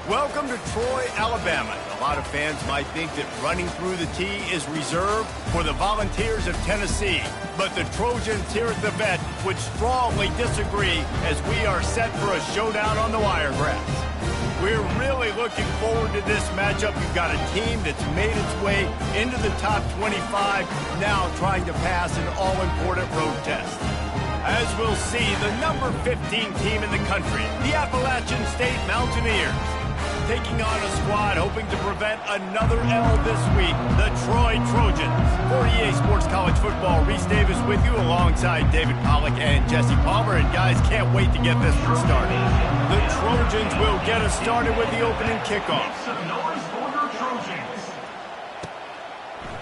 Welcome to Troy, Alabama. A lot of fans might think that running through the tee is reserved for the Volunteers of Tennessee. But the Trojans here at the Vet would strongly disagree as we are set for a showdown on the Wiregrass. We're really looking forward to this matchup. You've got a team that's made its way into the top 25, now trying to pass an all-important road test. As we'll see, the number 15 team in the country, the Appalachian State Mountaineers, taking on a squad hoping to prevent another L this week, the Troy Trojans. For EA Sports College Football, Reese Davis with you alongside David Pollack and Jesse Palmer. And guys, can't wait to get this one started. The Trojans will get us started with the opening kickoff.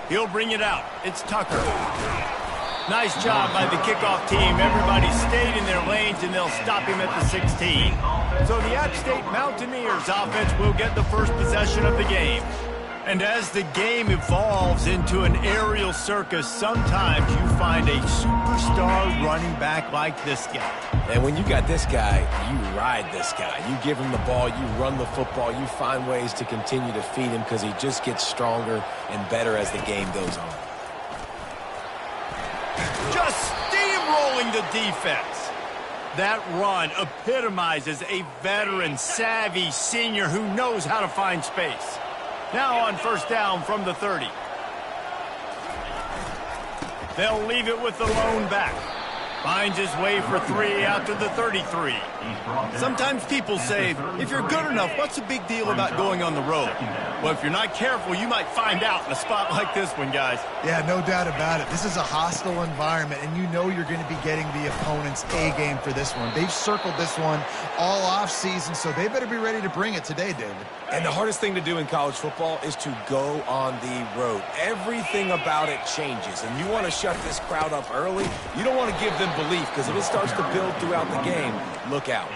He'll bring it out. It's Tucker. Nice job by the kickoff team. Everybody stayed in their lanes, and they'll stop him at the 16. So the App State Mountaineers offense will get the first possession of the game. And as the game evolves into an aerial circus, sometimes you find a superstar running back like this guy. And when you got this guy, you ride this guy. You give him the ball, you run the football, you find ways to continue to feed him because he just gets stronger and better as the game goes on. Just steamrolling the defense. That run epitomizes a veteran, savvy senior who knows how to find space. Now on first down from the 30. They'll leave it with the lone back. Finds his way for 3 out to the 33. Sometimes people say, if you're good enough, what's the big deal about going on the road? Well, if you're not careful, you might find out in a spot like this one, guys. Yeah, no doubt about it. This is a hostile environment, and you know you're going to be getting the opponent's A-game for this one. They've circled this one all off-season, so they better be ready to bring it today, David. And the hardest thing to do in college football is to go on the road. Everything about it changes, and you want to shut this crowd up early. You don't want to give them belief, because if it starts to build throughout the game, look out.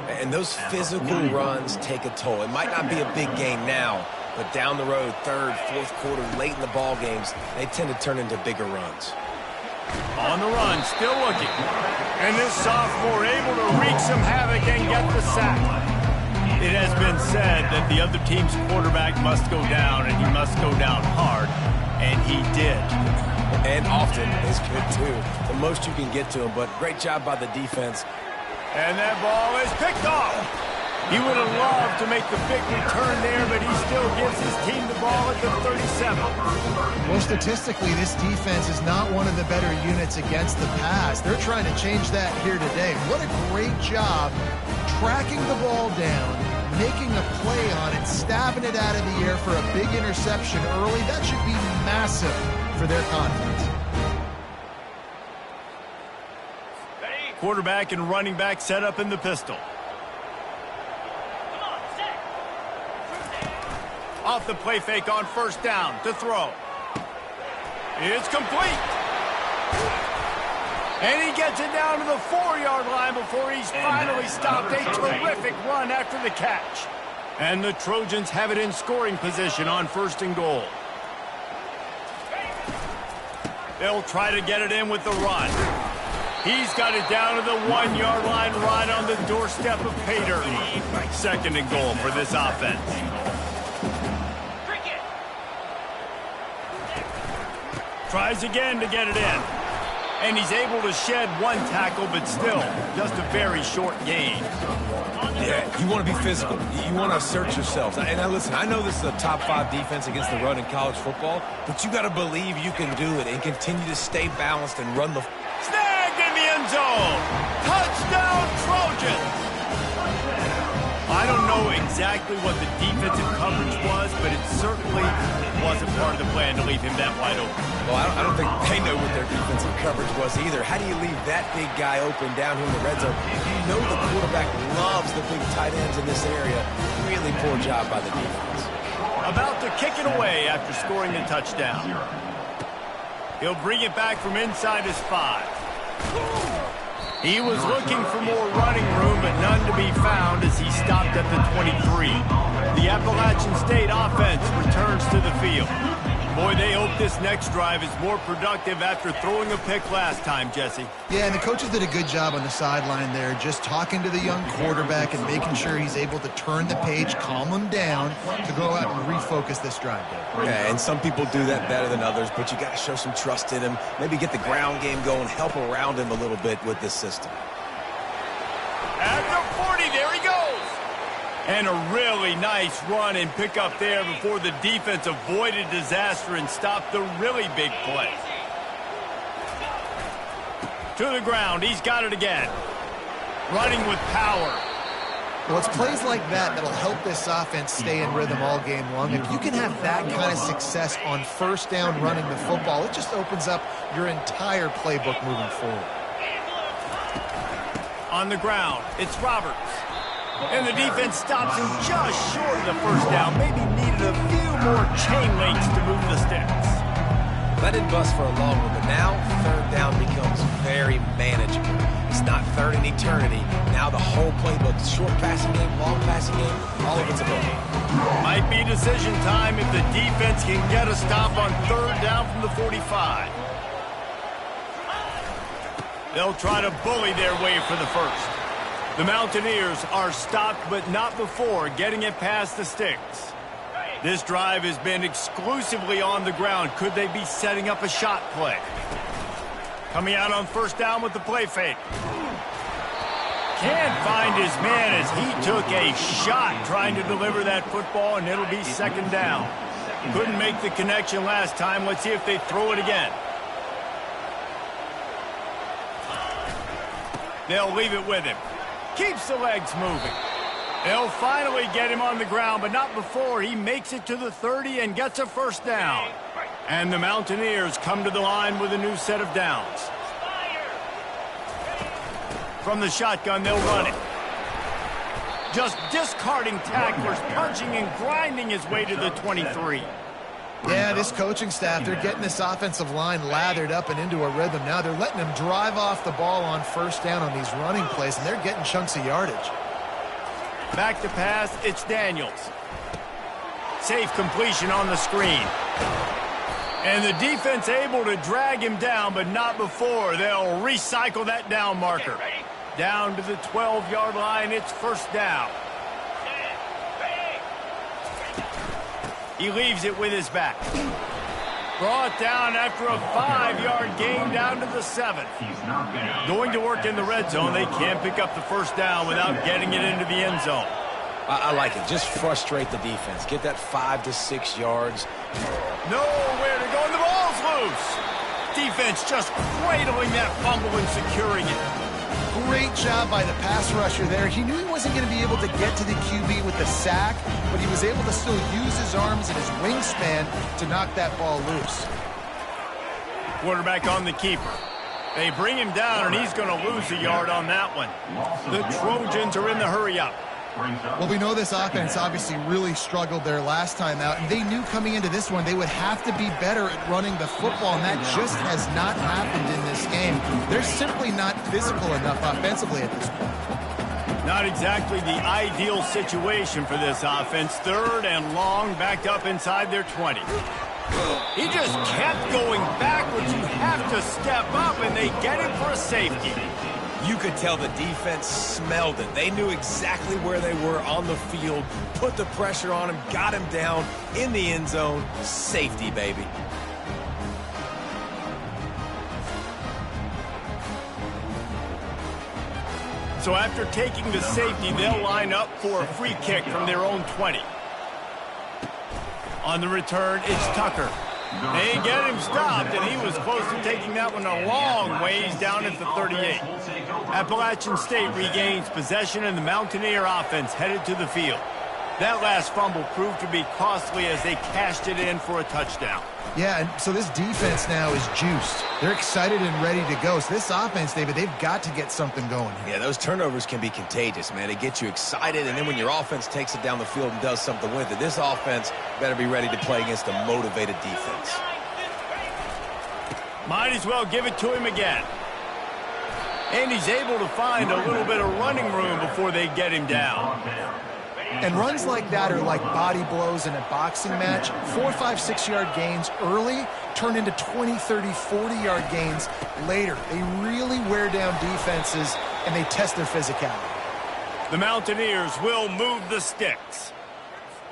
And those physical runs take a toll. It might not be a big game now, but down the road, third, fourth quarter, late in the ball games, they tend to turn into bigger runs. On the run, still looking. And this sophomore able to wreak some havoc and get the sack. It has been said that the other team's quarterback must go down, and he must go down hard, and he did. And often is good, too. The most you can get to him, but great job by the defense. And that ball is picked off. He would have loved to make the big return there, but he still gives his team the ball at the 37. Well, statistically, this defense is not one of the better units against the pass. They're trying to change that here today. What a great job tracking the ball down, making a play on it, stabbing it out of the air for a big interception early. That should be massive for their confidence. Quarterback and running back set up in the pistol. Off the play fake on first down to throw. It's complete. And he gets it down to the 4-yard line before he's finally stopped. A terrific run after the catch. And the Trojans have it in scoring position on first and goal. They'll try to get it in with the run. He's got it down to the 1-yard line right on the doorstep of pay dirt. Second and goal for this offense. Tries again to get it in. And he's able to shed one tackle, but still just a very short gain. Yeah, you want to be physical. You want to assert yourselves. And now listen, I know this is a top 5 defense against the run in college football, but you got to believe you can do it and continue to stay balanced and run the... Snagged in the end zone. Touchdown, Trojans. I don't know exactly what the defensive coverage was, but it certainly wasn't part of the plan to leave him that wide open. Well, I don't think they know what their defensive coverage was either. How do you leave that big guy open down here in the red zone? You know the quarterback loves the big tight ends in this area. Really poor job by the defense. About to kick it away after scoring the touchdown. He'll bring it back from inside his 5. He was looking for more running room, but none to be found as he stopped at the 23. The Appalachian State offense returns to the field. Boy, they hope this next drive is more productive after throwing a pick last time, Jesse. Yeah, and the coaches did a good job on the sideline there, just talking to the young quarterback and making sure he's able to turn the page, calm him down to go out and refocus this drive. Yeah, and some people do that better than others, but you got to show some trust in him. Maybe get the ground game going, help around him a little bit with this system. At the 40, there he goes. And a really nice run and pick up there before the defense avoided disaster and stopped the really big play. To the ground, he's got it again. Running with power. Well, it's plays like that that'll help this offense stay in rhythm all game long. If you can have that kind of success on first down running the football, it just opens up your entire playbook moving forward. On the ground, it's Roberts. And the defense stops him just short of the first down. Maybe needed a few more chain links to move the sticks. Let it bust for a long one, but now third down becomes very manageable. It's not third in eternity. Now the whole playbook, short passing game, long passing game, all of it's available. Might be decision time if the defense can get a stop on third down from the 45. They'll try to bully their way for the first. The Mountaineers are stopped, but not before getting it past the sticks. This drive has been exclusively on the ground. Could they be setting up a shot play? Coming out on first down with the play fake. Can't find his man as he took a shot trying to deliver that football, and it'll be second down. Couldn't make the connection last time. Let's see if they throw it again. They'll leave it with him. Keeps the legs moving. They'll finally get him on the ground, but not before he makes it to the 30 and gets a first down. And the Mountaineers come to the line with a new set of downs. From the shotgun, they'll run it. Just discarding tacklers, punching and grinding his way to the 23. Yeah, this coaching staff, they're getting this offensive line lathered up and into a rhythm now. They're letting them drive off the ball on first down on these running plays, and they're getting chunks of yardage. Back to pass, it's Daniels. Safe completion on the screen. And the defense able to drag him down, but not before. They'll recycle that down marker. Down to the 12-yard line, it's first down. He leaves it with his back. Brought down after a 5-yard gain down to the 7. Going to work in the red zone. They can't pick up the first down without getting it into the end zone. I like it. Just frustrate the defense. Get that 5 to 6 yards. Nowhere to go, and the ball's loose. Defense just cradling that fumble and securing it. Great job by the pass rusher there. He knew he wasn't going to be able to get to the QB with the sack, but he was able to still use his arms and his wingspan to knock that ball loose. Quarterback on the keeper. They bring him down, and he's going to lose a yard on that one. The Trojans are in the hurry-up. Well, we know this offense obviously really struggled there last time out, and they knew coming into this one they would have to be better at running the football, and that just has not happened in this game. They're simply not physical enough offensively at this point. Not exactly the ideal situation for this offense. Third and long, backed up inside their 20. He just kept going backwards. You have to step up, and they get him for a safety. You could tell the defense smelled it. They knew exactly where they were on the field, put the pressure on him, got him down in the end zone. Safety, baby. So after taking the safety, they'll line up for a free kick from their own 20. On the return, it's Tucker. They get him stopped, and he was close to taking that one a long ways down at the 38. Appalachian State regains possession, and the Mountaineer offense headed to the field. That last fumble proved to be costly as they cashed it in for a touchdown. Yeah, and so this defense now is juiced. They're excited and ready to go. So this offense, David, they've got to get something going here. Yeah, those turnovers can be contagious, man. They get you excited, and then when your offense takes it down the field and does something with it, this offense better be ready to play against a motivated defense. Might as well give it to him again. And he's able to find a little bit of running room before they get him down. And runs like that are like body blows in a boxing match. 4, 5, 6-yard gains early turn into 20, 30, 40-yard gains later. They really wear down defenses, and they test their physicality. The Mountaineers will move the sticks.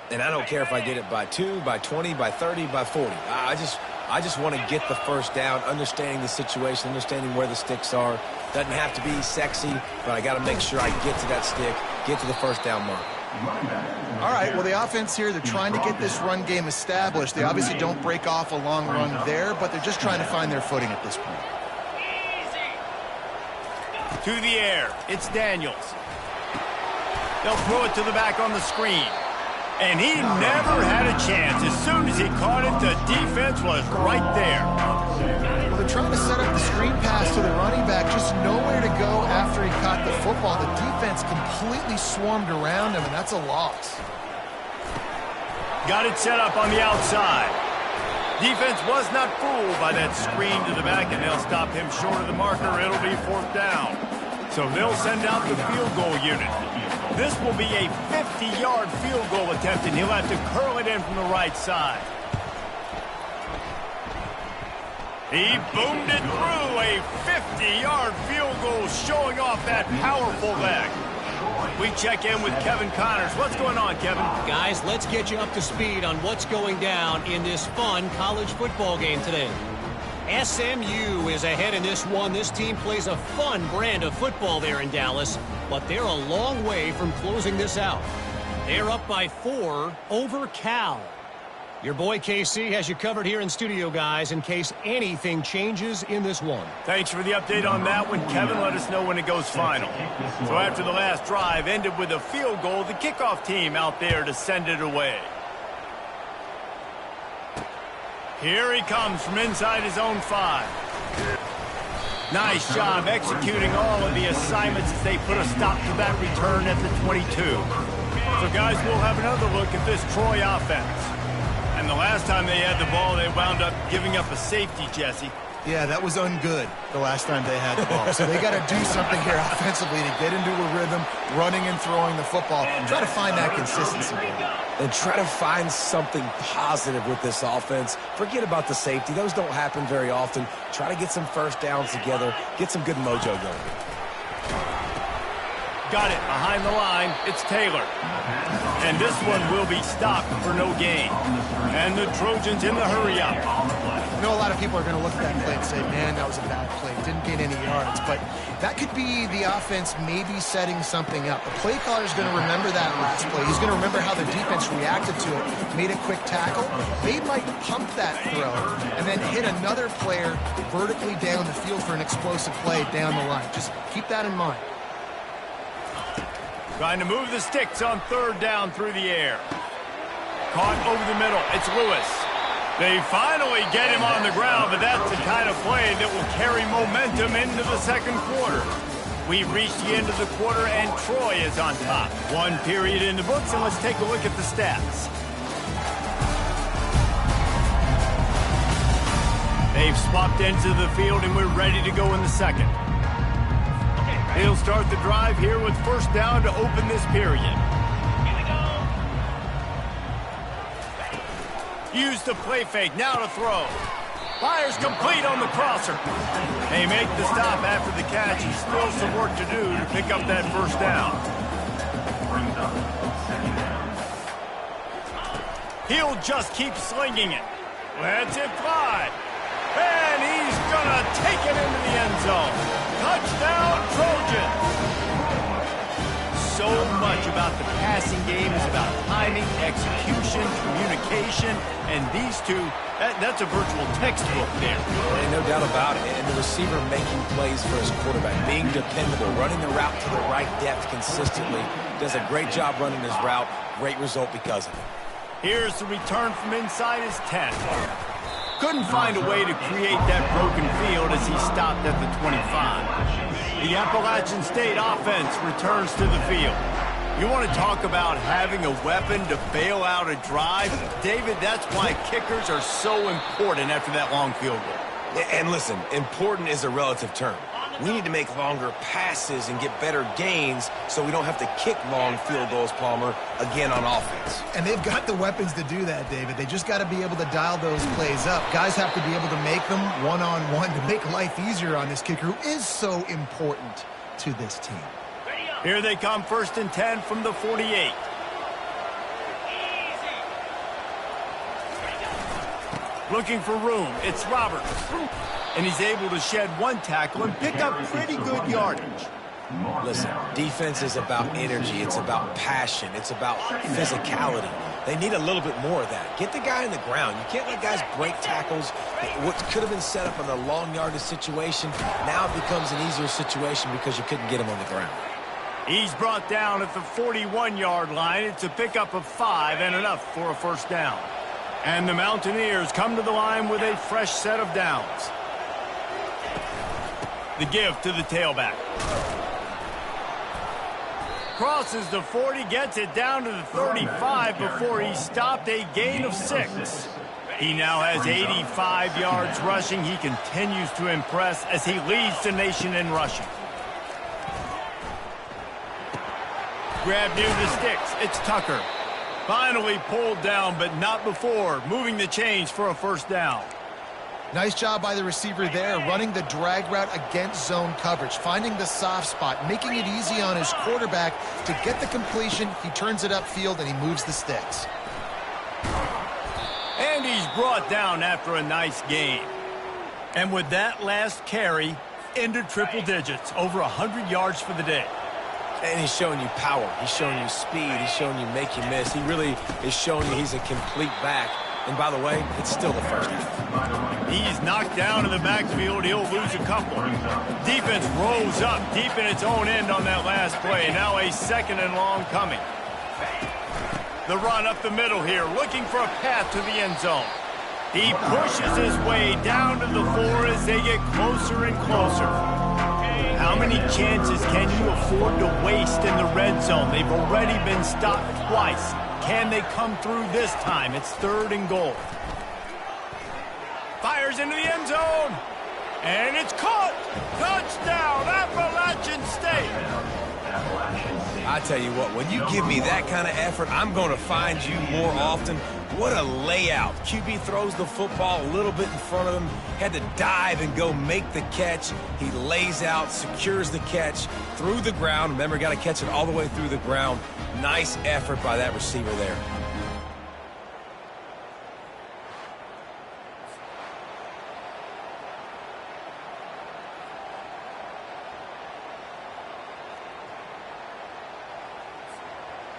And I don't care if I get it by 2, by 20, by 30, by 40. I just want to get the first down, understanding the situation, understanding where the sticks are. Doesn't have to be sexy, but I got to make sure I get to that stick, get to the first down mark. All right, well, the offense here, they're trying to get this run game established. They obviously don't break off a long run there, but they're just trying to find their footing at this point. To the air, it's Daniels. They'll throw it to the back on the screen. And he never had a chance. As soon as he caught it, the defense was right there. Well, they're trying to set up the screen pass to the running back, just nowhere to go after he caught the football. The defense completely swarmed around him, and that's a loss. Got it set up on the outside. Defense was not fooled by that screen to the back, and they'll stop him short of the marker. It'll be 4th down. So they'll send out the field goal unit. This will be a 50-yard field goal attempt, and he'll have to curl it in from the right side. He boomed it through, a 50-yard field goal, showing off that powerful leg. We check in with Kevin Connors. What's going on, Kevin? Guys, let's get you up to speed on what's going down in this fun college football game today. SMU is ahead in this one. This team plays a fun brand of football there in Dallas, but they're a long way from closing this out. They're up by 4 over Cal. Your boy KC has you covered here in studio, guys, in case anything changes in this one. Thanks for the update on that one, Kevin. Let us know when it goes final. So after the last drive ended with a field goal, the kickoff team out there to send it away. Here he comes from inside his own 5. Nice job executing all of the assignments as they put a stop to that return at the 22. So, guys, we'll have another look at this Troy offense. And the last time they had the ball, they wound up giving up a safety, Jesse. Yeah, that was ungood the last time they had the ball. So they got to do something here offensively to get into a rhythm, running and throwing the football. Try to find that consistency. And try to find something positive with this offense. Forget about the safety. Those don't happen very often. Try to get some first downs together. Get some good mojo going. Got it behind the line. It's Taylor. And this one will be stopped for no gain. And the Trojans in the hurry-up. I know a lot of people are going to look at that play and say, man, that was a bad play. Didn't gain any yards. But that could be the offense maybe setting something up. The play caller is going to remember that last play. He's going to remember how the defense reacted to it, made a quick tackle. They might pump that throw and then hit another player vertically down the field for an explosive play down the line. Just keep that in mind. Trying to move the sticks on 3rd down through the air. Caught over the middle. It's Lewis. They finally get him on the ground, but that's the kind of play that will carry momentum into the 2nd quarter. We've reached the end of the quarter, and Troy is on top. 1 period in the books, and let's take a look at the stats. They've swapped into the field, and we're ready to go in the 2nd. He'll start the drive here with 1st down to open this period. Use the play fake, now to throw. Fires complete on the crosser. They make the stop after the catch. He's still some work to do to pick up that 1st down. He'll just keep slinging it. Lets it fly. And he's gonna take it into the end zone. Touchdown, Trojans! So much about the passing game is about timing, execution, communication, and these two, that's a virtual textbook there. And no doubt about it. And the receiver making plays for his quarterback, being dependable, running the route to the right depth consistently. Does a great job running his route. Great result because of it. Here's the return from inside his 10. Couldn't find a way to create that broken field as he stopped at the 25. The Appalachian State offense returns to the field. You want to talk about having a weapon to bail out a drive? David, that's why kickers are so important after that long field goal. And listen, important is a relative term. We need to make longer passes and get better gains so we don't have to kick long field goals, Palmer, again on offense. And they've got the weapons to do that, David. They just got to be able to dial those plays up. Guys have to be able to make them one-on-one to make life easier on this kicker, who is so important to this team. Here they come, 1st and 10 from the 48. Looking for room, it's Roberts. And he's able to shed one tackle and pick up pretty good yardage. Listen, defense is about energy. It's about passion. It's about physicality. They need a little bit more of that. Get the guy on the ground. You can't let guys break tackles. What could have been set up in a long yardage situation, now it becomes an easier situation because you couldn't get him on the ground. He's brought down at the 41-yard line. It's a pickup of 5 and enough for a first down. And the Mountaineers come to the line with a fresh set of downs. The give to the tailback. Crosses the 40, gets it down to the 35 before he stopped, a gain of 6. He now has 85 yards rushing. He continues to impress as he leads the nation in rushing. Grab near the sticks. It's Tucker. Finally pulled down, but not before moving the chains for a first down. Nice job by the receiver there, running the drag route against zone coverage, finding the soft spot, making it easy on his quarterback to get the completion. He turns it upfield, and he moves the sticks. And he's brought down after a nice gain. And with that last carry, into triple digits, over 100 yards for the day. And he's showing you power. He's showing you speed. He's showing you make you miss. He really is showing you he's a complete back. And by the way, it's still the first half. He's knocked down in the backfield. He'll lose a couple. Defense rolls up deep in its own end on that last play. Now a 2nd and long coming. The run up the middle here, looking for a path to the end zone. He pushes his way down to the 4 as they get closer and closer. How many chances can you afford to waste in the red zone? They've already been stopped twice. Can they come through this time? It's 3rd and goal. Fires into the end zone. And it's caught. Touchdown, Appalachian State. I tell you what, when you give me that kind of effort, I'm going to find you more often. What a layout. QB throws the football a little bit in front of him, had to dive and go make the catch. He lays out, secures the catch through the ground. Remember, got to catch it all the way through the ground. Nice effort by that receiver there.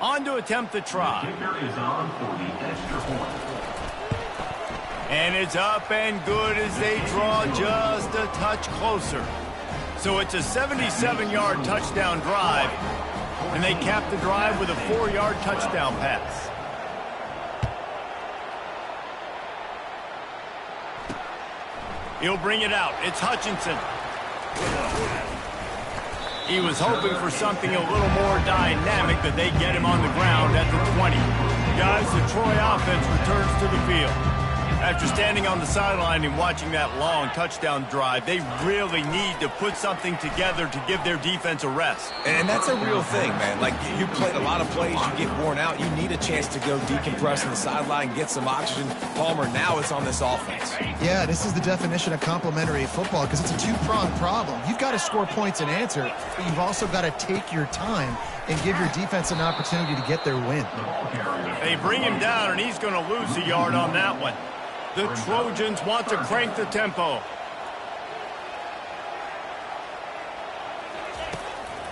On to attempt the try. And it's up and good as they draw just a touch closer. So it's a 77-yard touchdown drive, and they cap the drive with a 4-yard touchdown pass. He'll bring it out. It's Hutchinson. He was hoping for something a little more dynamic, but they get him on the ground at the 20. Guys, the Troy offense returns to the field. After standing on the sideline and watching that long touchdown drive, they really need to put something together to give their defense a rest. And that's a real thing, man. Like, you played a lot of plays, you get worn out, you need a chance to go decompress on the sideline, get some oxygen. Palmer, now it's on this offense. Yeah, this is the definition of complementary football because it's a two-pronged problem. You've got to score points and answer, but you've also got to take your time and give your defense an opportunity to get their win. They bring him down, and he's going to lose a yard on that one. The Trojans want to crank the tempo.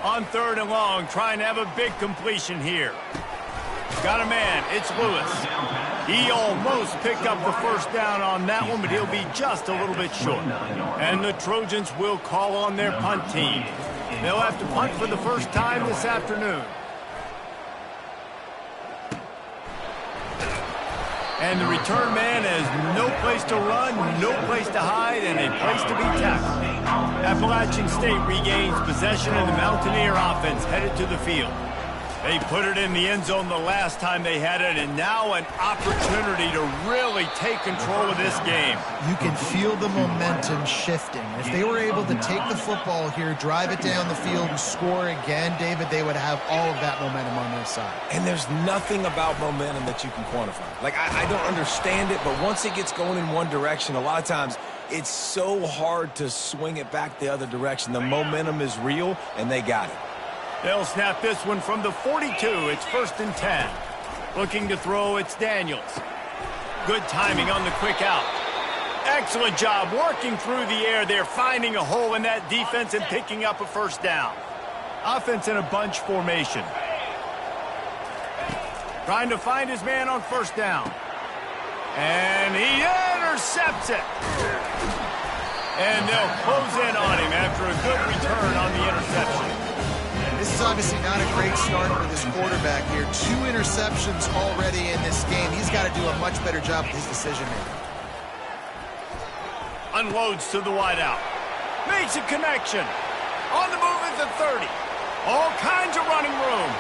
On 3rd and long, trying to have a big completion here. Got a man, it's Lewis. He almost picked up the first down on that one, but he'll be just a little bit short. And the Trojans will call on their punt team. They'll have to punt for the first time this afternoon. And the return man has no place to run, no place to hide, and a place to be tackled. Appalachian State regains possession of the Mountaineer offense headed to the field. They put it in the end zone the last time they had it, and now an opportunity to really take control of this game. You can feel the momentum shifting. If they were able to take the football here, drive it down the field, and score again, David, they would have all of that momentum on their side. And there's nothing about momentum that you can quantify. Like, I don't understand it, but once it gets going in one direction, a lot of times it's so hard to swing it back the other direction. The momentum is real, and they got it. They'll snap this one from the 42. It's 1st and 10. Looking to throw, it's Daniels. Good timing on the quick out. Excellent job working through the air there, finding a hole in that defense and picking up a first down. Offense in a bunch formation. Trying to find his man on first down. And he intercepts it. And they'll close in on him after a good return on the interception. This is obviously not a great start for this quarterback here. 2 interceptions already in this game. He's got to do a much better job with his decision-making. Unloads to the wideout. Makes a connection. On the move at the 30. All kinds of running room.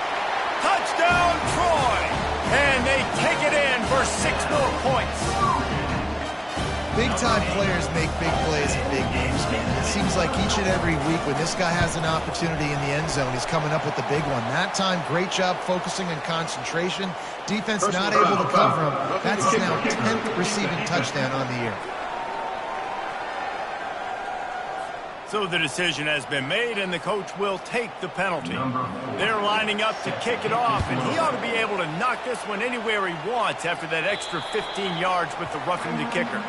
Touchdown, Troy. And they take it in for 6 more points. Big-time players make big plays in big games, man. It seems like each and every week when this guy has an opportunity in the end zone, he's coming up with the big one. That time, great job focusing on concentration. Defense not able to cover him. That's his now 10th receiving touchdown on the year. So the decision has been made, and the coach will take the penalty. They're lining up to kick it off, and he ought to be able to knock this one anywhere he wants after that extra 15 yards with the roughing the kicker.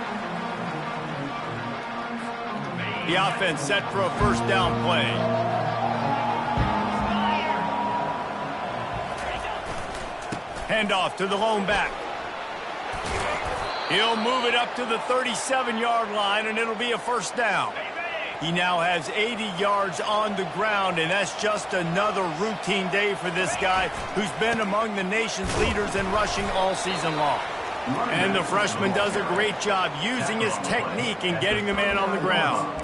The offense set for a first down play. Handoff to the lone back. He'll move it up to the 37-yard line, and it'll be a first down. He now has 80 yards on the ground, and that's just another routine day for this guy who's been among the nation's leaders in rushing all season long. And the freshman does a great job using his technique and getting the man on the ground.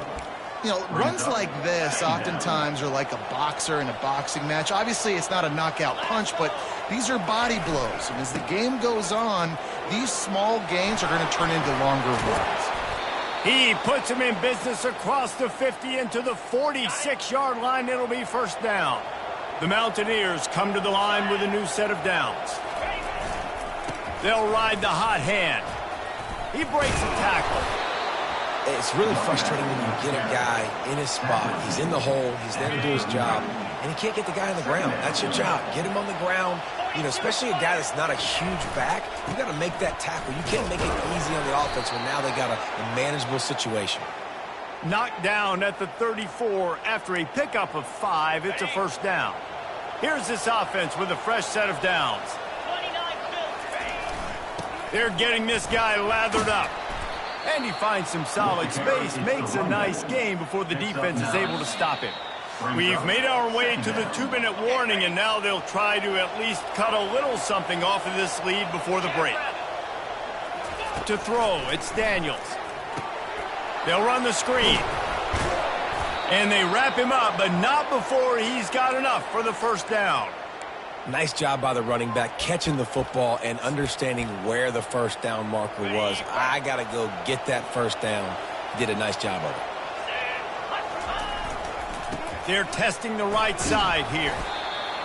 You know, runs like this oftentimes are like a boxer in a boxing match. Obviously, it's not a knockout punch, but these are body blows. And as the game goes on, these small gains are going to turn into longer runs. He puts him in business across the 50 into the 46-yard line. It'll be first down. The Mountaineers come to the line with a new set of downs. They'll ride the hot hand. He breaks a tackle. It's really frustrating when you get a guy in his spot. He's in the hole. He's there to do his job. And he can't get the guy on the ground. That's your job. Get him on the ground. You know, especially a guy that's not a huge back. You got to make that tackle. You can't make it easy on the offense when now they got a manageable situation. Knocked down at the 34 after a pickup of 5. It's a first down. Here's this offense with a fresh set of downs. They're getting this guy lathered up. And he finds some solid space, makes a nice gain before the defense is able to stop him. We've made our way to the 2-minute warning, and now they'll try to at least cut a little something off of this lead before the break. To throw, it's Daniels. They'll run the screen. And they wrap him up, but not before he's got enough for the first down. Nice job by the running back catching the football and understanding where the first down marker was. I got to go get that first down. Did a nice job of it. They're testing the right side here.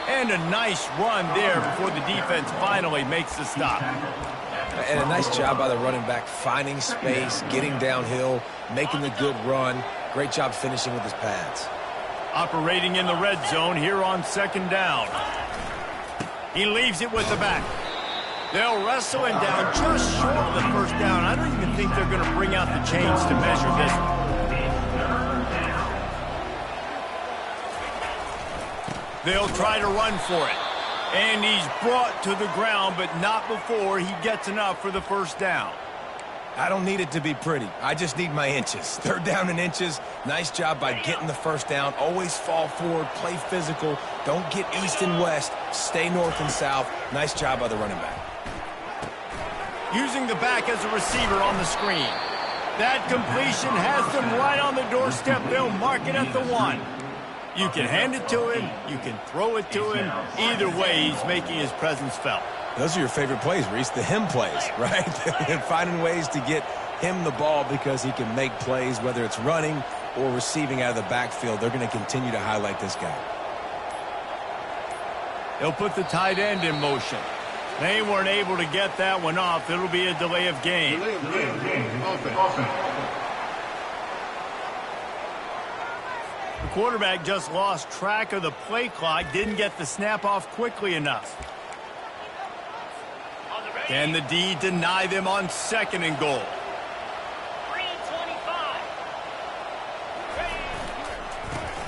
And a nice run there before the defense finally makes the stop. And a nice job by the running back finding space, getting downhill, making the good run. Great job finishing with his pads. Operating in the red zone here on second down. He leaves it with the back. They'll wrestle him down just short of the first down. I don't even think they're going to bring out the chains to measure this one. They'll try to run for it. And he's brought to the ground, but not before he gets enough for the first down. I don't need it to be pretty. I just need my inches. Third down in inches. Nice job by getting the first down. Always fall forward, play physical. Don't get east and west. Stay north and south. Nice job by the running back. Using the back as a receiver on the screen. That completion has them right on the doorstep. They'll mark it at the 1. You can hand it to him, you can throw it to him. Either way, he's making his presence felt. Those are your favorite plays, Reese, the him plays, right? And finding ways to get him the ball because he can make plays, whether it's running or receiving out of the backfield. They're going to continue to highlight this guy. They'll put the tight end in motion. They weren't able to get that one off. It'll be a delay of game. The quarterback just lost track of the play clock, didn't get the snap off quickly enough. Can the D deny them on 2nd and goal?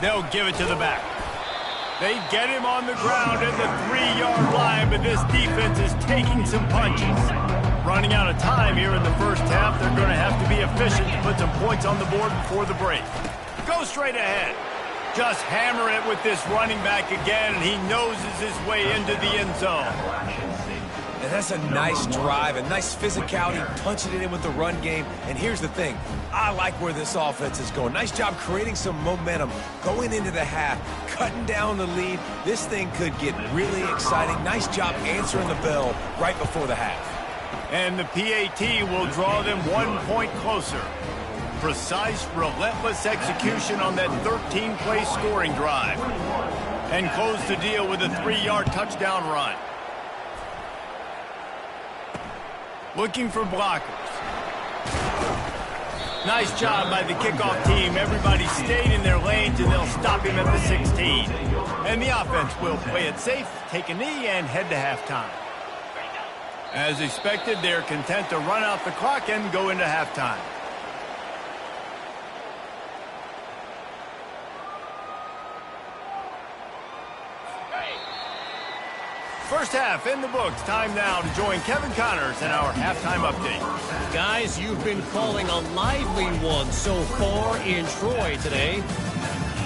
They'll give it to the back. They get him on the ground at the 3-yard line, but this defense is taking some punches. Running out of time here in the first half, they're going to have to be efficient to put some points on the board before the break. Go straight ahead. Just hammer it with this running back again, and he noses his way into the end zone. And that's a nice drive, a nice physicality, punching it in with the run game. And here's the thing. I like where this offense is going. Nice job creating some momentum, going into the half, cutting down the lead. This thing could get really exciting. Nice job answering the bell right before the half. And the PAT will draw them 1 point closer. Precise, relentless execution on that 13-play scoring drive. And close the deal with a 3-yard touchdown run. Looking for blockers. Nice job by the kickoff team. Everybody stayed in their lanes, and they'll stop him at the 16. And the offense will play it safe, take a knee, and head to halftime. As expected, they're content to run out the clock and go into halftime. First half in the books. Time now to join Kevin Connors in our halftime update. Guys, you've been calling a lively one so far in Troy today.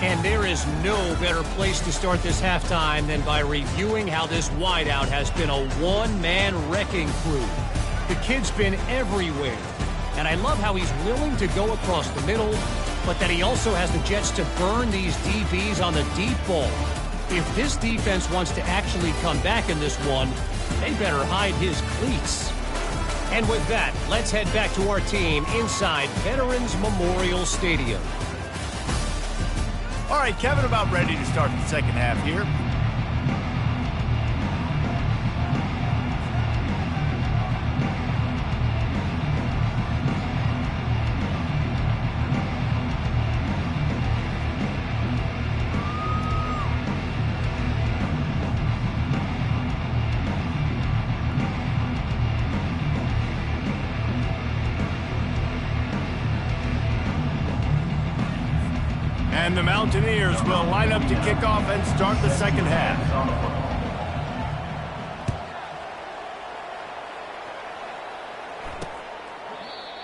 And there is no better place to start this halftime than by reviewing how this wideout has been a one-man wrecking crew. The kid's been everywhere. And I love how he's willing to go across the middle, but that he also has the jets to burn these DBs on the deep ball. If this defense wants to actually come back in this one, they better hide his cleats. And with that, let's head back to our team inside Veterans Memorial Stadium. All right, Kevin, about ready to start the second half here. And the Mountaineers will line up to kick off and start the second half.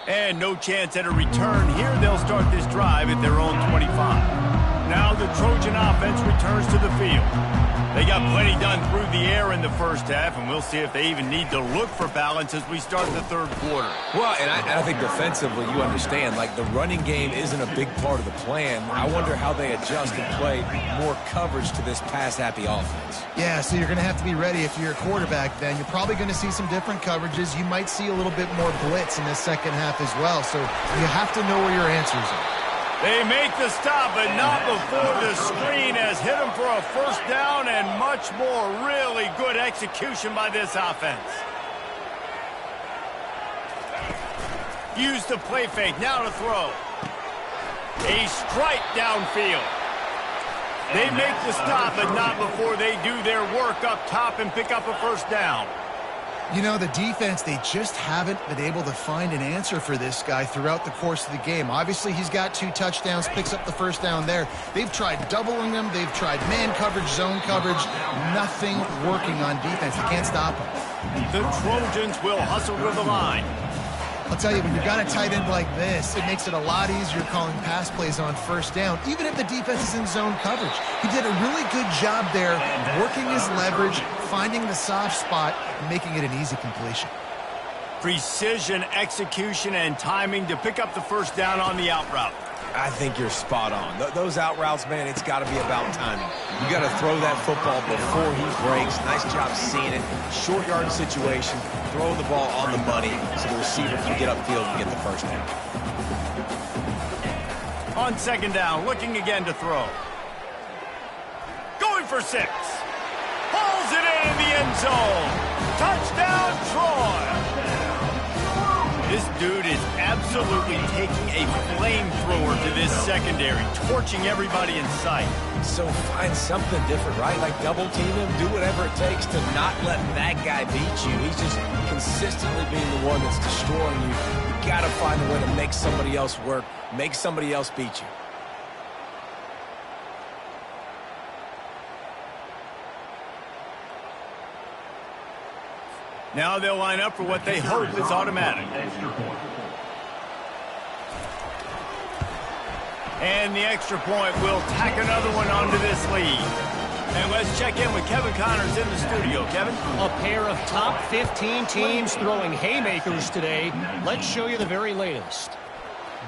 And no chance at a return here. They'll start this drive at their own 25. Now the Trojan offense returns to the field. They got plenty done through the air in the first half, and we'll see if they even need to look for balance as we start the third quarter. Well, and I think defensively, you understand, like the running game isn't a big part of the plan. I wonder how they adjust and play more coverage to this pass-happy offense. Yeah, so you're going to have to be ready if you're a quarterback then. You're probably going to see some different coverages. You might see a little bit more blitz in the second half as well, so you have to know where your answers are. They make the stop, but not before the screen has hit them for a first down and much more. Really good execution by this offense. Use the play fake, now to throw. A strike downfield. They make the stop, but not before they do their work up top and pick up a first down. You know, the defense, they just haven't been able to find an answer for this guy throughout the course of the game. Obviously, he's got 2 touchdowns, picks up the first down there. They've tried doubling him. They've tried man coverage, zone coverage. Nothing working on defense. You can't stop him. The Trojans will hustle to the line. I'll tell you, when you've got a tight end like this, it makes it a lot easier calling pass plays on first down, even if the defense is in zone coverage. He did a really good job there, working his leverage, finding the soft spot, and making it an easy completion. Precision, execution, and timing to pick up the first down on the out route. I think you're spot on. Those out routes, man, it's got to be about timing. You got to throw that football before he breaks. Nice job seeing it. Short yard situation, throwing the ball on the money so the receiver can get upfield and get the first down. On second down, looking again to throw. Going for 6. Pulls it in the end zone. Touchdown, Troy. This dude is absolutely taking a flamethrower to this secondary, torching everybody in sight. So find something different, right? Like double team him, do whatever it takes to not let that guy beat you. He's just consistently being the one that's destroying you. You got to find a way to make somebody else work, make somebody else beat you. Now they'll line up for what they hope is automatic. And the extra point will tack another one onto this lead. And let's check in with Kevin Connors in the studio. Kevin? A pair of top 15 teams throwing haymakers today. Let's show you the very latest.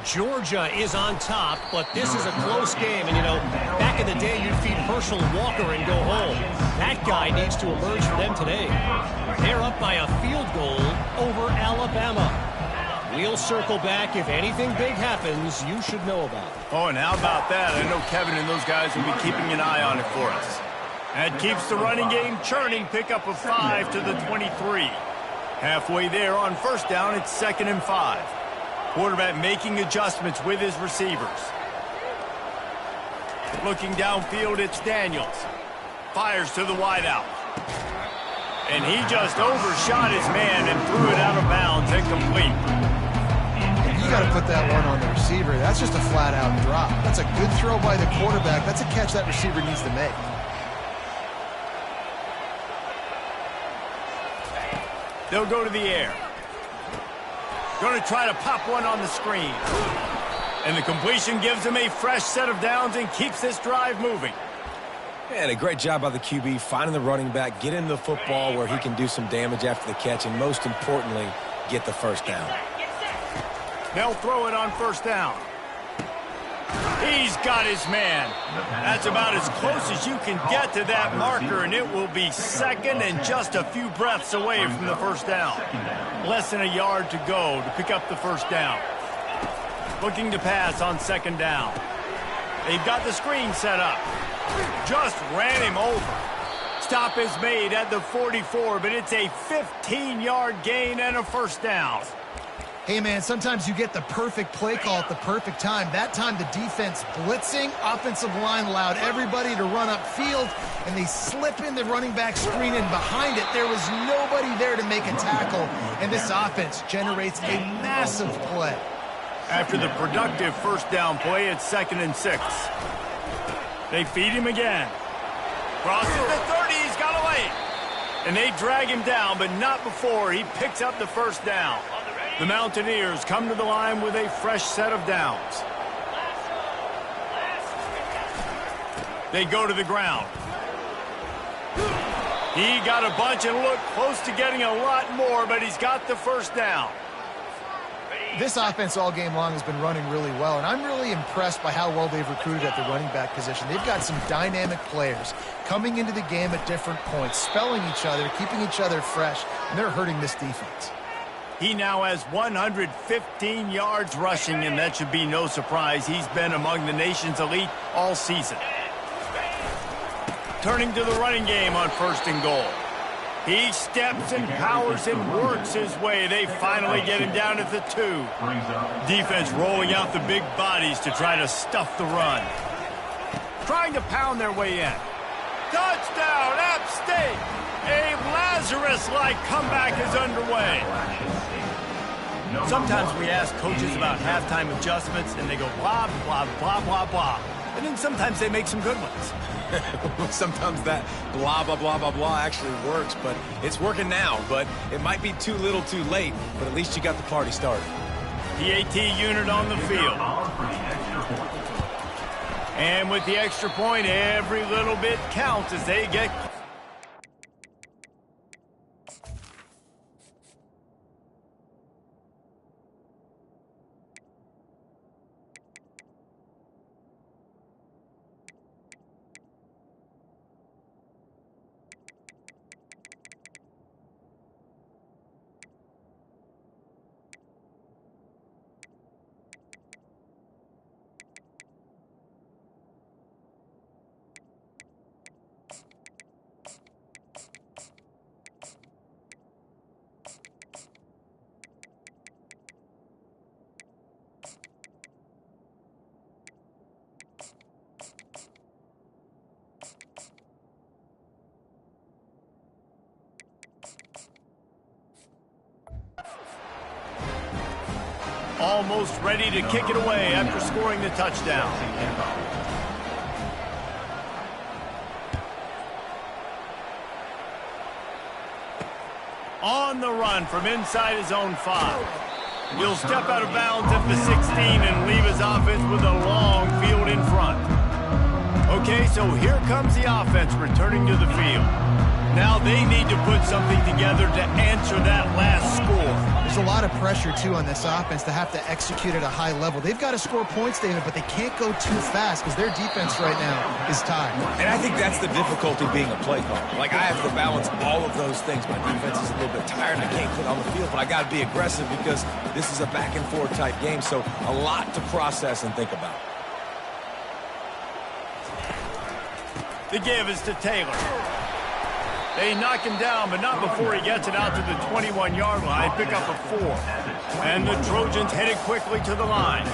Georgia is on top, but this is a close game. And, you know, back in the day, you'd feed Herschel Walker and go home. That guy needs to emerge for them today. They're up by a field goal over Alabama. We'll circle back. If anything big happens, you should know about it. Oh, and how about that? I know Kevin and those guys will be keeping an eye on it for us. That keeps the running game churning. Pickup of 5 to the 23. Halfway there on first down, it's 2nd and 5. Quarterback making adjustments with his receivers. Looking downfield, it's Daniels. Fires to the wideout. And he just overshot his man and threw it out of bounds, incomplete. You got to put that one on the receiver. That's just a flat-out drop. That's a good throw by the quarterback. That's a catch that receiver needs to make. They'll go to the air. Going to try to pop one on the screen. And the completion gives him a fresh set of downs and keeps this drive moving. And a great job by the QB, finding the running back, get him the football where he can do some damage after the catch, and most importantly, get the first down. They'll throw it on first down. He's got his man. That's about as close as you can get to that marker, and it will be 2nd and just a few breaths away from the first down. Less than a yard to go to pick up the first down. Looking to pass on 2nd down. They've got the screen set up. Just ran him over. Stop is made at the 44, but it's a 15-yard gain and a first down. Hey, man, sometimes you get the perfect play call at the perfect time. That time the defense blitzing, offensive line allowed everybody to run upfield, and they slip in the running back screen, and behind it there was nobody there to make a tackle, and this offense generates a massive play. After the productive first down play, it's 2nd and 6. They feed him again. Crosses the 30, he's got away. And they drag him down, but not before he picks up the first down. The Mountaineers come to the line with a fresh set of downs. They go to the ground. He got a bunch and looked close to getting a lot more, but he's got the first down. This offense all game long has been running really well, and I'm really impressed by how well they've recruited at the running back position. They've got some dynamic players coming into the game at different points, spelling each other, keeping each other fresh, and they're hurting this defense. He now has 115 yards rushing, and that should be no surprise. He's been among the nation's elite all season. Turning to the running game on 1st and goal. He steps and powers and works his way. They finally get him down at the 2. Defense rolling out the big bodies to try to stuff the run. Trying to pound their way in. Touchdown, App State! A Lazarus-like comeback is underway. Sometimes we ask coaches about halftime adjustments, and they go blah, blah, blah, blah, blah. And then sometimes they make some good ones. Sometimes that blah, blah, blah, blah, blah actually works, but it's working now. But it might be too little too late, but at least you got the party started. PAT unit on the field. And with the extra point, every little bit counts as they get... almost ready to kick it away after scoring the touchdown. On the run from inside his own 5. He'll step out of bounds at the 16 and leave his offense with a long field in front. Okay, so here comes the offense returning to the field. Now they need to put something together to answer that last score. There's a lot of pressure, too, on this offense to have to execute at a high level. They've got to score points, David, but they can't go too fast because their defense right now is tired. And I think that's the difficulty being a play caller. Like, I have to balance all of those things. My defense is a little bit tired. I can't get on the field, but I got to be aggressive because this is a back-and-forth type game, so a lot to process and think about. The give is to Taylor. They knock him down, but not before he gets it out to the 21-yard line. Pick up a 4. And the Trojans headed quickly to the line.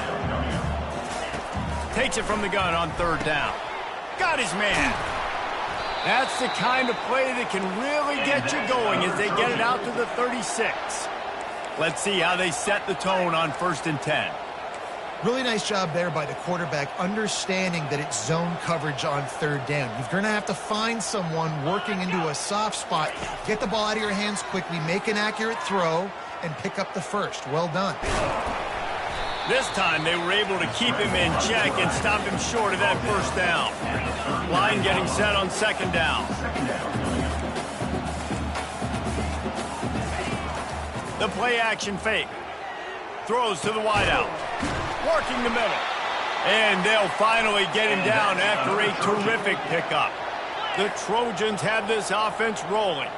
Takes it from the gun on 3rd down. Got his man. That's the kind of play that can really get you going as they get it out to the 36. Let's see how they set the tone on 1st and 10. Really nice job there by the quarterback, understanding that it's zone coverage on 3rd down. You're going to have to find someone working into a soft spot. Get the ball out of your hands quickly, make an accurate throw, and pick up the 1st. Well done. This time they were able to keep him in check and stop him short of that 1st down. Line getting set on 2nd down. The play action fake. Throws to the wideout. Working the middle. And they'll finally get him down after a terrific pickup. The Trojans have this offense rolling.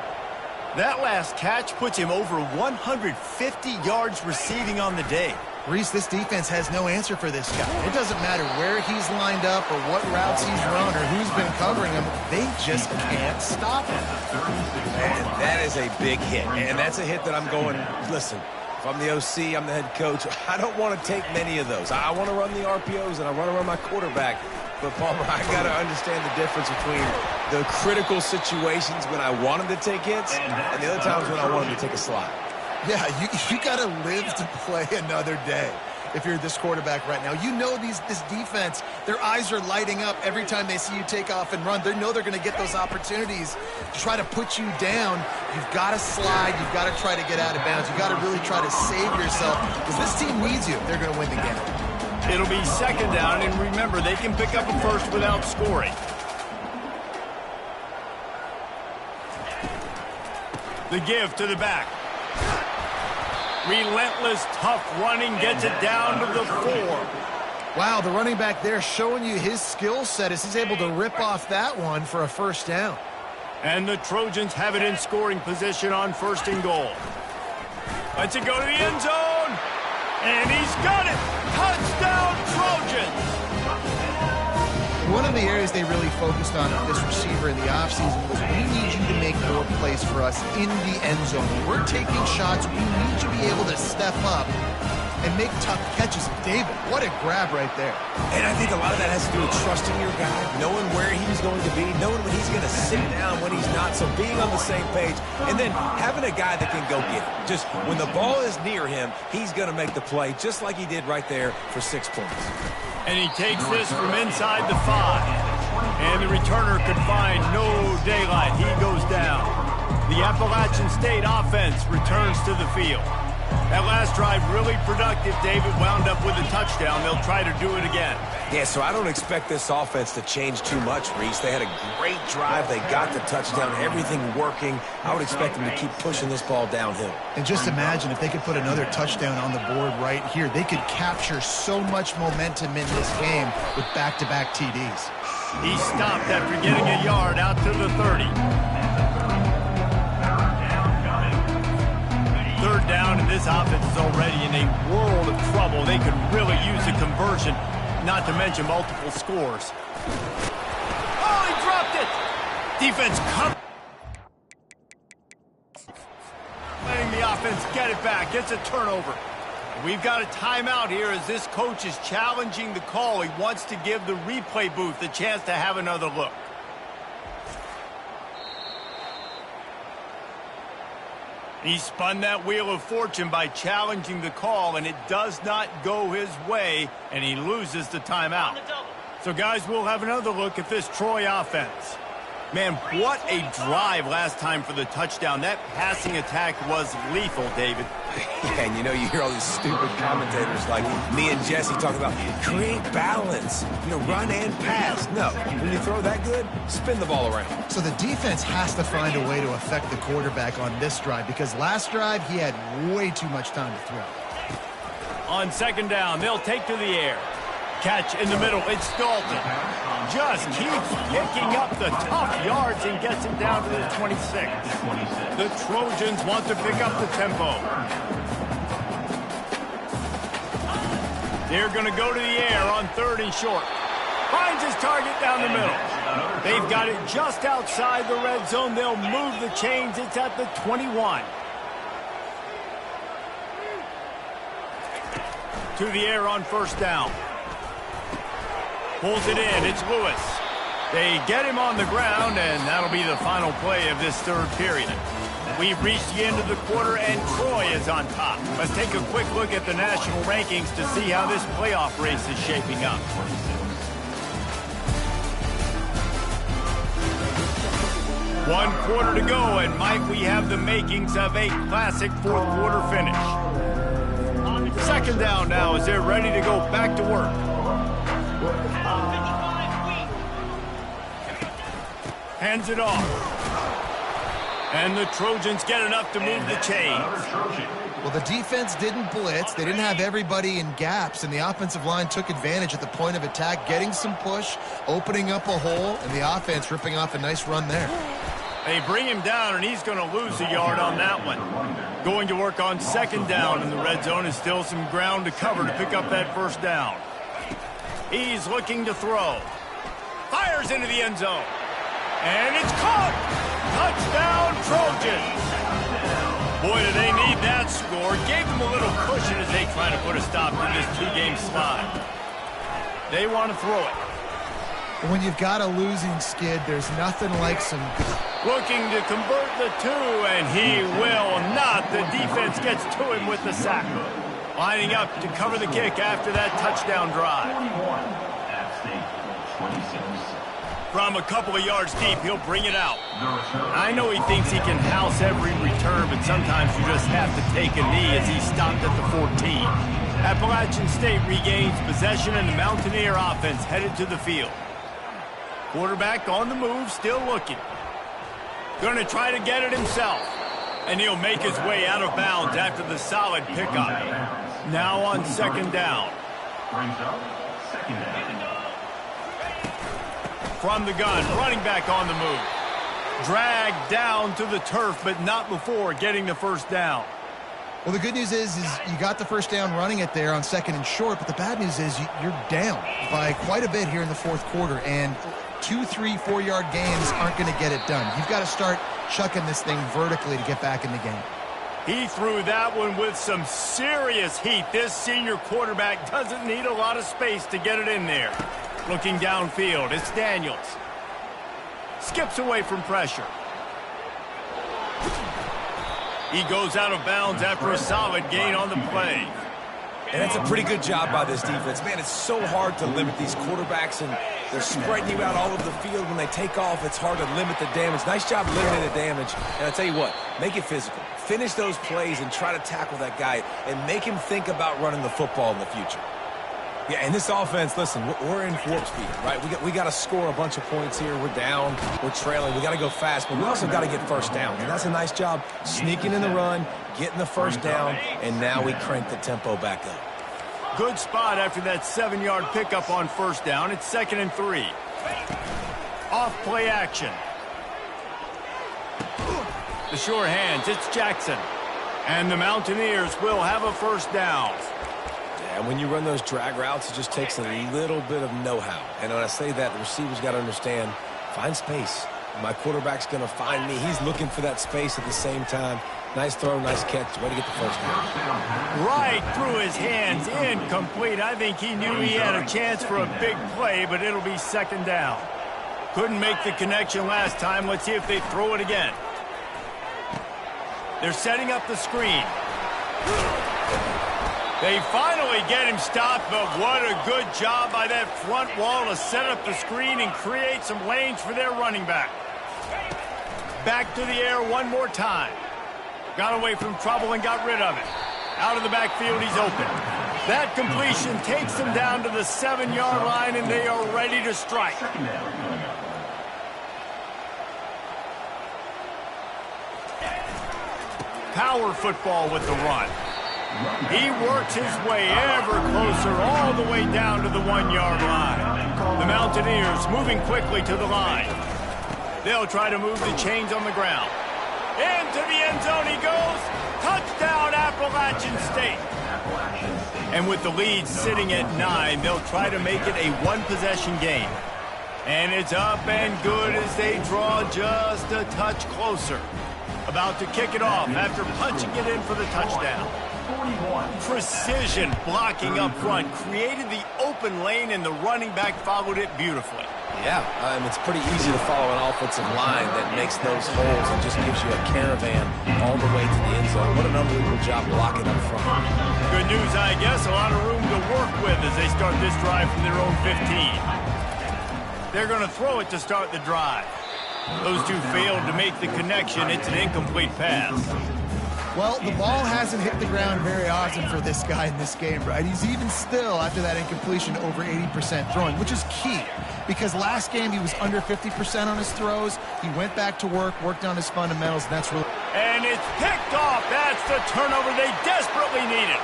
That last catch puts him over 150 yards receiving on the day. Reese, this defense has no answer for this guy. It doesn't matter where he's lined up or what routes he's run or who's been covering him. They just can't stop him. Man, that is a big hit. And that's a hit that I'm going, listen, if I'm the OC, I'm the head coach, I don't want to take many of those. I want to run the RPOs and I want to run my quarterback. But, Palmer, I got to understand the difference between the critical situations when I want him to take hits and the other times when I want him to take a slide. Yeah, you got to live to play another day if you're this quarterback right now. You know this defense, their eyes are lighting up every time they see you take off and run. They know they're going to get those opportunities to try to put you down. You've got to slide. You've got to try to get out of bounds. You've got to really try to save yourself because this team needs you if they're going to win the game. It'll be 2nd down, and remember, they can pick up a 1st without scoring. The give to the back. Relentless, tough running gets it down to the 4. Wow, the running back there showing you his skill set as he's able to rip off that one for a 1st down. And the Trojans have it in scoring position on 1st and goal. Lets it go to the end zone. And he's got it. Touchdown, Trojans. One of the areas they really focused on with this receiver in the offseason was we need you to make more plays for us in the end zone. When we're taking shots, we need you to be able to step up and make tough catches. David, what a grab right there. And I think a lot of that has to do with trusting your guy, knowing where he's going to be, knowing when he's going to sit down, when he's not, so being on the same page, and then having a guy that can go get it. Just when the ball is near him, he's going to make the play, just like he did right there for 6 points. And he takes this from inside the 5. And the returner could find no daylight. He goes down. The Appalachian State offense returns to the field. That last drive really productive. David wound up with a touchdown. They'll try to do it again. Yeah, so I don't expect this offense to change too much, Reese. They had a great drive. They got the touchdown, everything working. I would expect them to keep pushing this ball downhill. And just imagine if they could put another touchdown on the board right here. They could capture so much momentum in this game with back-to-back TDs. He stopped after getting a yard out to the 30. 3rd down, and this offense is already in a world of trouble. They could really use a conversion, not to mention multiple scores. Oh, he dropped it! Defense cover. Letting the offense get it back. It's a turnover. We've got a timeout here as this coach is challenging the call. He wants to give the replay booth a chance to have another look. He spun that wheel of fortune by challenging the call, and it does not go his way, and he loses the timeout. So, guys, we'll have another look at this Troy offense. Man, what a drive last time for the touchdown. That passing attack was lethal, David. Yeah, and you hear all these stupid commentators like me and Jesse talk about create balance, run and pass. No, when you throw that good, spin the ball around. So the defense has to find a way to affect the quarterback on this drive because last drive he had way too much time to throw. On second down, they'll take to the air. Catch in the middle, it's Dalton. Just keeps picking up the tough yards and gets it down to the 26. The Trojans want to pick up the tempo. They're going to go to the air on third and short. Finds his target down the middle. They've got it just outside the red zone. They'll move the chains. It's at the 21. To the air on first down. Pulls it in. It's Lewis. They get him on the ground, and that'll be the final play of this third period. We've reached the end of the quarter, and Troy is on top. Let's take a quick look at the national rankings to see how this playoff race is shaping up. One quarter to go, and Mike, we have the makings of a classic fourth quarter finish. Second down now as they're ready to go back to work. Hands it off. And the Trojans get enough to move the chains. Well, the defense didn't blitz. They didn't have everybody in gaps, and the offensive line took advantage at the point of attack, getting some push, opening up a hole, and the offense ripping off a nice run there. They bring him down, and he's going to lose a yard on that one. Going to work on second down in the red zone is still some ground to cover to pick up that first down. He's looking to throw. Fires into the end zone. And it's caught! Touchdown, Trojans! Boy, do they need that score. Gave them a little cushion as they try to put a stop to this two-game slide. They want to throw it. When you've got a losing skid, there's nothing like some... Looking to convert the two, and he will not. The defense gets to him with the sack. Lining up to cover the kick after that touchdown drive. From a couple of yards deep, he'll bring it out. I know he thinks he can house every return, but sometimes you just have to take a knee as he stopped at the 14. Appalachian State regains possession, and the Mountaineer offense headed to the field. Quarterback on the move, still looking. Going to try to get it himself. And he'll make his way out of bounds after the solid pickup. Now on second down. From the gun, running back on the move. Dragged down to the turf, but not before getting the first down. Well, the good news is you got the first down running it there on second and short, but the bad news is you're down by quite a bit here in the fourth quarter, and 2, 3, 4 yard gains aren't going to get it done. You've got to start chucking this thing vertically to get back in the game. He threw that one with some serious heat. This senior quarterback doesn't need a lot of space to get it in there. Looking downfield, it's Daniels. Skips away from pressure. He goes out of bounds after a solid gain on the play. And that's a pretty good job by this defense. Man, it's so hard to limit these quarterbacks, and they're spreading you out all over the field. When they take off, it's hard to limit the damage. Nice job limiting the damage. And I'll tell you what, make it physical. Finish those plays and try to tackle that guy and make him think about running the football in the future. Yeah, and this offense, listen, we're in warp speed, right? We got to score a bunch of points here. We're down. We're trailing. We got to go fast, but we also got to get first down. And that's a nice job sneaking in the run, getting the first down, and now we crank the tempo back up. Good spot after that 7-yard pickup on first down. It's 2nd and 3. Off play action. The sure hands, it's Jackson. And the Mountaineers will have a first down. And when you run those drag routes, it just takes a little bit of know-how. And when I say that, the receiver's got to understand, find space. My quarterback's going to find me. He's looking for that space at the same time. Nice throw, nice catch. Way to get the first down. Right through his hands, incomplete. I think he knew he had a chance for a big play, but it'll be 2nd down. Couldn't make the connection last time. Let's see if they throw it again. They're setting up the screen. They finally get him stopped, but what a good job by that front wall to set up the screen and create some lanes for their running back. Back to the air one more time. Got away from trouble and got rid of it. Out of the backfield, he's open. That completion takes them down to the 7-yard line, and they are ready to strike. Power football with the run. He works his way ever closer all the way down to the 1-yard line. The Mountaineers moving quickly to the line. They'll try to move the chains on the ground. Into the end zone he goes. Touchdown, Appalachian State. And with the lead sitting at 9, they'll try to make it a one-possession game. And it's up and good as they draw just a touch closer. About to kick it off after punching it in for the touchdown. Precision blocking up front created the open lane, and the running back followed it beautifully. Yeah, it's pretty easy to follow an offensive line that makes those holes and just gives you a caravan all the way to the end zone. What an unbelievable job blocking up front. Good news, I guess. A lot of room to work with as they start this drive from their own 15. They're going to throw it to start the drive. Those two failed to make the connection. It's an incomplete pass. Well, the ball hasn't hit the ground very often for this guy in this game, right? He's even still, after that incompletion, over 80% throwing, which is key. Because last game he was under 50% on his throws. He went back to work, worked on his fundamentals, and that's really... And it's picked off. That's the turnover they desperately needed.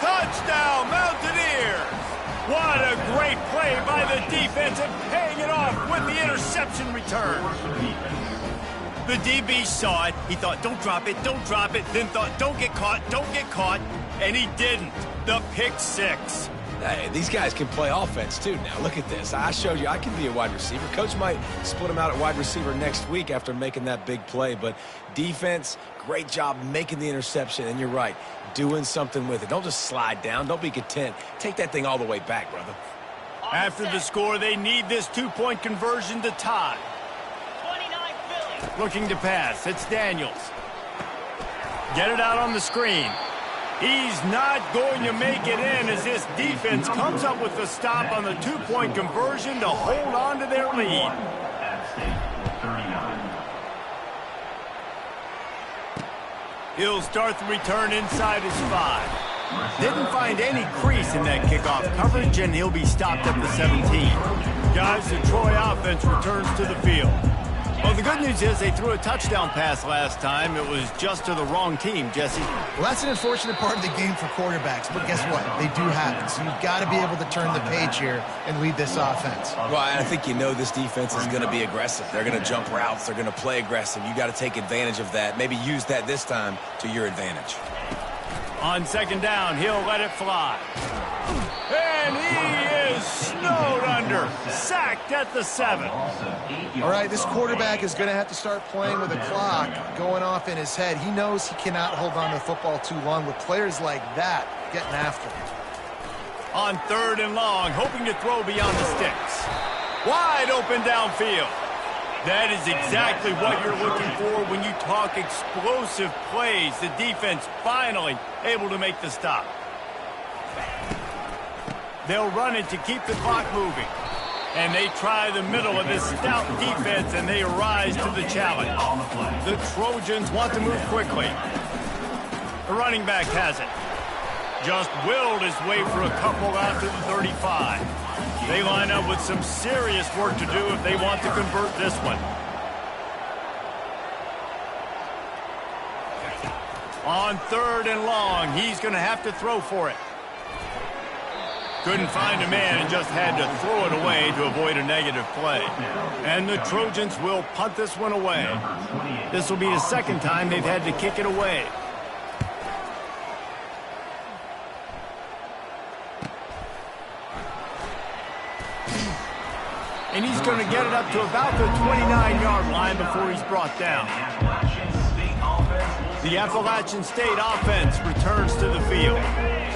Touchdown, Mountaineers! What a great play by the defense and paying it off with the interception return. The DB saw it. He thought, don't drop it, then thought, don't get caught, and he didn't. The pick six. Hey, these guys can play offense, too. Now, look at this. I showed you I can be a wide receiver. Coach might split him out at wide receiver next week after making that big play. But defense, great job making the interception. And you're right, doing something with it. Don't just slide down. Don't be content. Take that thing all the way back, brother. After the score, they need this two-point conversion to tie. Looking to pass. It's Daniels. Get it out on the screen. He's not going to make it in as this defense comes up with the stop on the two-point conversion to hold on to their lead. He'll start the return inside his 5. Didn't find any crease in that kickoff coverage, and he'll be stopped at the 17. Guys, the Troy offense returns to the field. Well, the good news is they threw a touchdown pass last time. It was just to the wrong team, Jesse. Well, that's an unfortunate part of the game for quarterbacks, but guess what? They do happen. So you've got to be able to turn the page here and lead this offense. Well, I think you know this defense is going to be aggressive. They're going to jump routes. They're going to play aggressive. You got to take advantage of that. Maybe use that this time to your advantage. On second down, he'll let it fly. And he is snowed under. Sacked at the 7. All right, this quarterback is going to have to start playing with a clock going off in his head. He knows he cannot hold on to the football too long with players like that getting after him. On third and long, hoping to throw beyond the sticks. Wide open downfield. That is exactly what you're looking for when you talk explosive plays. The defense finally able to make the stop. They'll run it to keep the clock moving. And they try the middle of this stout defense, and they rise to the challenge. The Trojans want to move quickly. The running back has it. Just willed his way for a couple out to the 35. They line up with some serious work to do if they want to convert this one. On third and long, he's going to have to throw for it. Couldn't find a man and just had to throw it away to avoid a negative play. And the Trojans will punt this one away. This will be the second time they've had to kick it away. And he's going to get it up to about the 29-yard line before he's brought down. The Appalachian State offense returns to the field.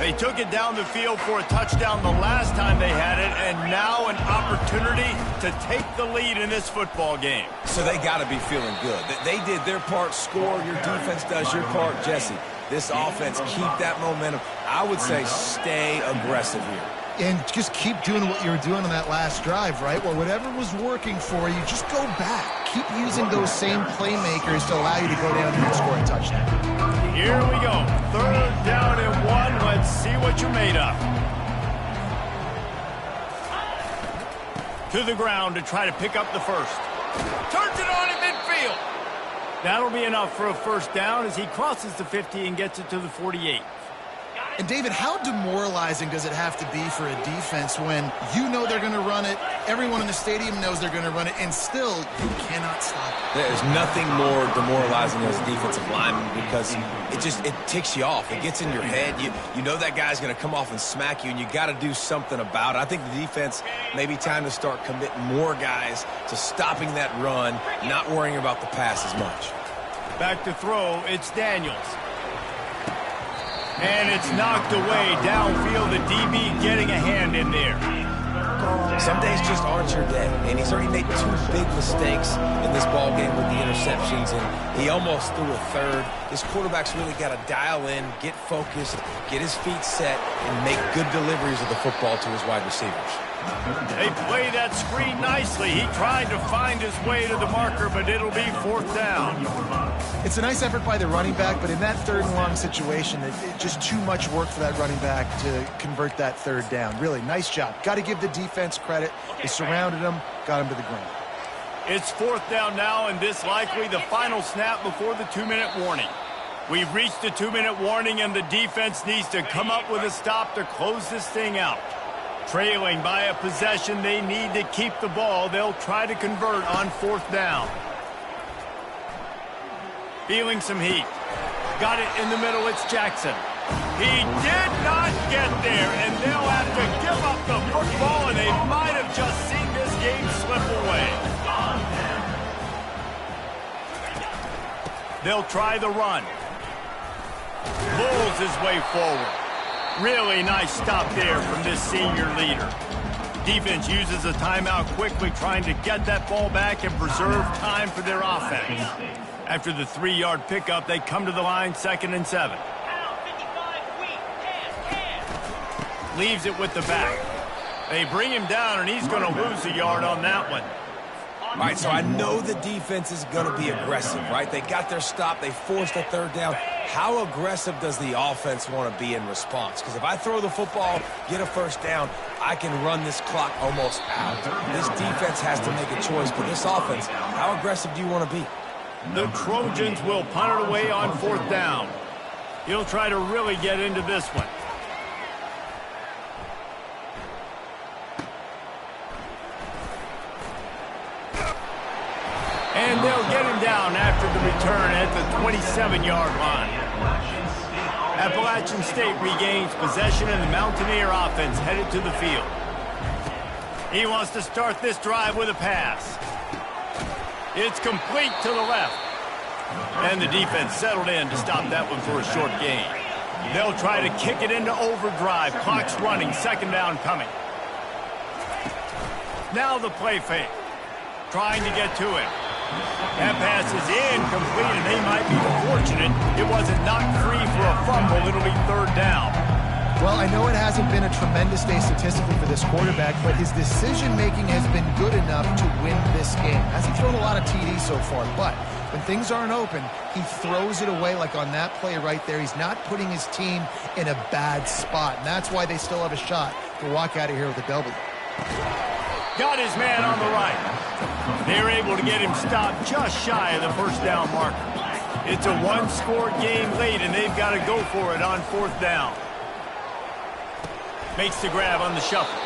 They took it down the field for a touchdown the last time they had it, and now an opportunity to take the lead in this football game. So they got to be feeling good. They did their part, score. Your defense does your part, Jesse. This offense, keep that momentum. I would say stay aggressive here. And just keep doing what you were doing on that last drive, right? Well, whatever was working for you, just go back. Keep using those same playmakers to allow you to go down here and score a touchdown. Here we go. 3rd down and 1. Let's see what you're made of. To the ground to try to pick up the first. Turns it on in midfield. That'll be enough for a first down as he crosses the 50 and gets it to the 48. And, David, how demoralizing does it have to be for a defense when you know they're going to run it, everyone in the stadium knows they're going to run it, and still you cannot stop it? There's nothing more demoralizing as a defensive lineman because it ticks you off. It gets in your head. You know that guy's going to come off and smack you, and you got to do something about it. I think the defense may be time to start committing more guys to stopping that run, not worrying about the pass as much. Back to throw, it's Daniels. And it's knocked away downfield. The DB getting a hand in there. Some days just aren't your day, and he's already made 2 big mistakes in this ball game with the interceptions, and he almost threw a third. This quarterback's really got to dial in, get focused, get his feet set, and make good deliveries of the football to his wide receivers. They play that screen nicely. He tried to find his way to the marker, but it'll be 4th down. It's a nice effort by the running back, but in that 3rd and long situation, it's just too much work for that running back to convert that 3rd down. Really, nice job. Got to give the defense credit. They surrounded him, got him to the ground. It's 4th down now, and this likely the final snap before the 2-minute warning. We've reached the 2-minute warning, and the defense needs to come up with a stop to close this thing out. Trailing by a possession, they need to keep the ball. They'll try to convert on 4th down. Feeling some heat. Got it in the middle, it's Jackson. He did not get there, and they'll have to give up the football, and they might have just seen this game slip away. They'll try the run. Pulls his way forward. Really nice stop there from this senior leader. Defense uses a timeout quickly, trying to get that ball back and preserve time for their offense. After the 3-yard pickup, they come to the line 2nd and 7. Leaves it with the back. They bring him down, and he's going to lose a yard on that one. All right, so I know the defense is going to be aggressive, right? They got their stop. They forced a 3rd down. How aggressive does the offense want to be in response? Because if I throw the football, get a 1st down, I can run this clock almost out. This defense has to make a choice, but this offense, how aggressive do you want to be? The Trojans will punt it away on 4th down. He'll try to really get into this one. And they'll get him down after the return at the 27-yard line. Appalachian State regains possession, and the Mountaineer offense headed to the field. He wants to start this drive with a pass. It's complete to the left. And the defense settled in to stop that one for a short gain. They'll try to kick it into overdrive. Clock's running, 2nd down coming. Now the play fake. Trying to get to him. That pass is incomplete, and they might be fortunate it wasn't knocked free for a fumble. It'll be 3rd down. Well, I know it hasn't been a tremendous day statistically for this quarterback, but his decision-making has been good enough to win this game. Hasn't thrown a lot of TDs so far, but when things aren't open, he throws it away like on that play right there. He's not putting his team in a bad spot, and that's why they still have a shot to walk out of here with a W. Got his man on the right. They're able to get him stopped just shy of the 1st down marker. It's a 1-score game late, and they've got to go for it on 4th down. Makes the grab on the shuffle.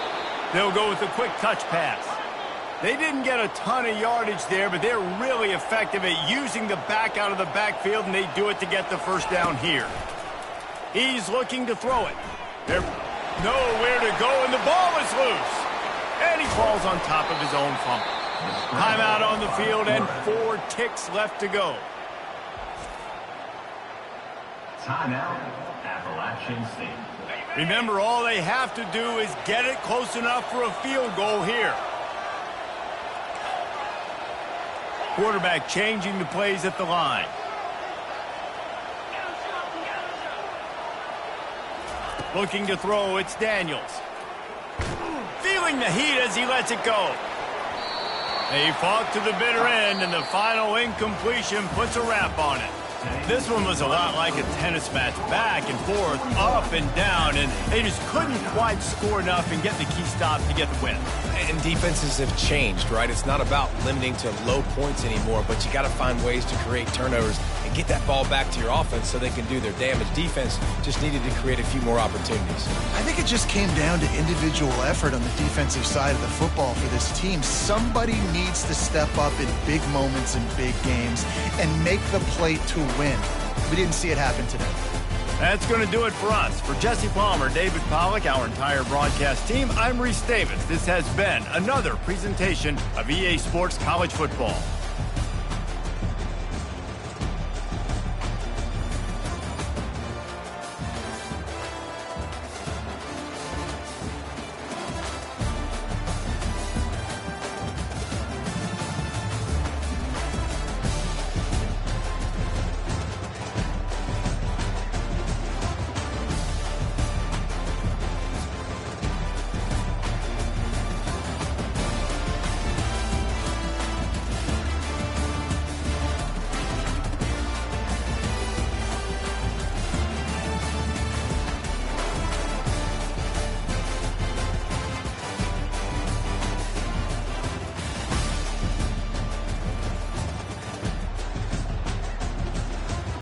They'll go with a quick touch pass. They didn't get a ton of yardage there, but they're really effective at using the back out of the backfield, and they do it to get the 1st down here. He's looking to throw it. They're nowhere to go, and the ball is loose. And he falls on top of his own fumble. Timeout on the field, and 4 ticks left to go. Timeout, Appalachian State. Remember, all they have to do is get it close enough for a field goal here. Quarterback changing the plays at the line. Looking to throw, it's Daniels. Feeling the heat as he lets it go. He fought to the bitter end, and the final incompletion puts a wrap on it. This one was a lot like a tennis match, back and forth, up and down, and they just couldn't quite score enough and get the key stop to get the win. And defenses have changed, right? It's not about limiting to low points anymore, but you got to find ways to create turnovers and get that ball back to your offense so they can do their damage. Defense just needed to create a few more opportunities. I think it just came down to individual effort on the defensive side of the football for this team. Somebody needs to step up in big moments in big games and make the play to win. We didn't see it happen today. That's going to do it for us. For Jesse Palmer, David Pollack, our entire broadcast team, I'm Reese Davis. This has been another presentation of EA Sports College Football.